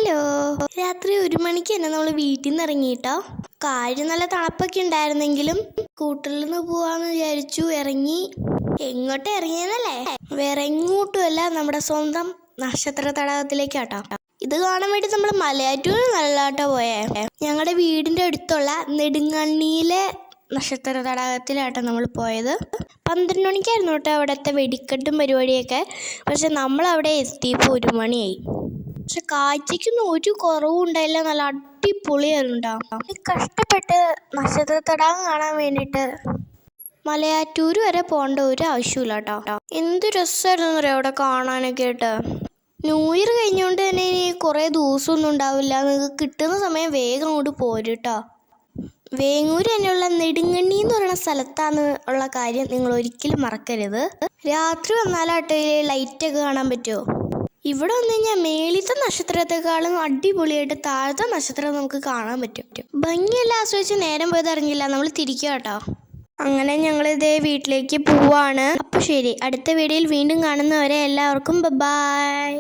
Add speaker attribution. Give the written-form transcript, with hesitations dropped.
Speaker 1: Hello. രാത്രി 1 മണിക്ക് തന്നെ നമ്മൾ വീട്ടിൽ നിന്ന് ഇറങ്ങിയിട്ടോ. കാര്യം നല്ല തണുപ്പൊക്കെ ഉണ്ടായിരുന്നെങ്കിലും കൂട്ടിൽ നിന്ന് പോവാന്ന് വിചാരിച്ചു ഇറങ്ങി. എങ്ങോട്ട് ഇറങ്ങിയെന്നല്ലേ, വേറെ എങ്ങോട്ടുമല്ല, നമ്മുടെ സ്വന്തം നക്ഷത്ര തടാകത്തിലേക്കാട്ടോ. ഇത് കാണാൻ വേണ്ടി നമ്മൾ മലയാറ്റൂർ നല്ലതാട്ടോ പോയേ. ഞങ്ങളുടെ വീടിന്റെ അടുത്തുള്ള നെടുങ്ങണ്ണിയിലെ നക്ഷത്ര തടാകത്തിലാട്ടോ നമ്മൾ പോയത്. 12 മണിക്കായിരുന്നു കേട്ടോ അവിടുത്തെ വെടിക്കെട്ടും പരിപാടിയൊക്കെ. പക്ഷെ നമ്മൾ അവിടെ എത്തിയപ്പോൾ 1 മണിയായി. പക്ഷെ കാഴ്ചയ്ക്കൊന്നും ഒരു കുറവും ഉണ്ടായില്ല, നല്ല അടിപൊളിയായിരുന്നു കേട്ടോ. കഷ്ടപ്പെട്ട് നക്ഷത്ര തടാകം കാണാൻ വേണ്ടിയിട്ട് മലയാറ്റൂർ വരെ പോകേണ്ട ഒരു ആവശ്യമില്ല കേട്ടോ. എന്ത് രസമായിരുന്നു അറിയാം അവിടെ കാണാനൊക്കെ ആയിട്ട്. ന്യൂ ഇയർ കഴിഞ്ഞുകൊണ്ട് തന്നെ ഇനി കുറേ ദിവസമൊന്നും ഉണ്ടാവില്ല. നിങ്ങൾക്ക് കിട്ടുന്ന സമയം വേഗം അങ്ങോട്ട് പോരും കേട്ടോ. വേങ്ങൂർ തന്നെയുള്ള നെടുങ്ങണ്ണി എന്ന് പറയുന്ന സ്ഥലത്താണ് ഉള്ള കാര്യം നിങ്ങൾ ഒരിക്കലും മറക്കരുത്. രാത്രി വന്നാലാട്ടോ ലൈറ്റൊക്കെ കാണാൻ പറ്റുമോ. ഇവിടെ വന്നു കഴിഞ്ഞാൽ മേളിത്തെ നക്ഷത്രത്തെക്കാളും അടിപൊളിയായിട്ട് താഴത്തെ നക്ഷത്രം നമുക്ക് കാണാൻ പറ്റും. ഭംഗിയെല്ലാം ആസ്വദിച്ച് നേരം പോയത് അറിഞ്ഞില്ല, നമ്മൾ തിരിക്കുക കേട്ടോ. അങ്ങനെ ഞങ്ങളിതേ വീട്ടിലേക്ക് പോവാണ്. അപ്പോൾ ശരി, അടുത്ത വീഡിയോയിൽ വീണ്ടും കാണുന്നവരെ എല്ലാവർക്കും ബൈ.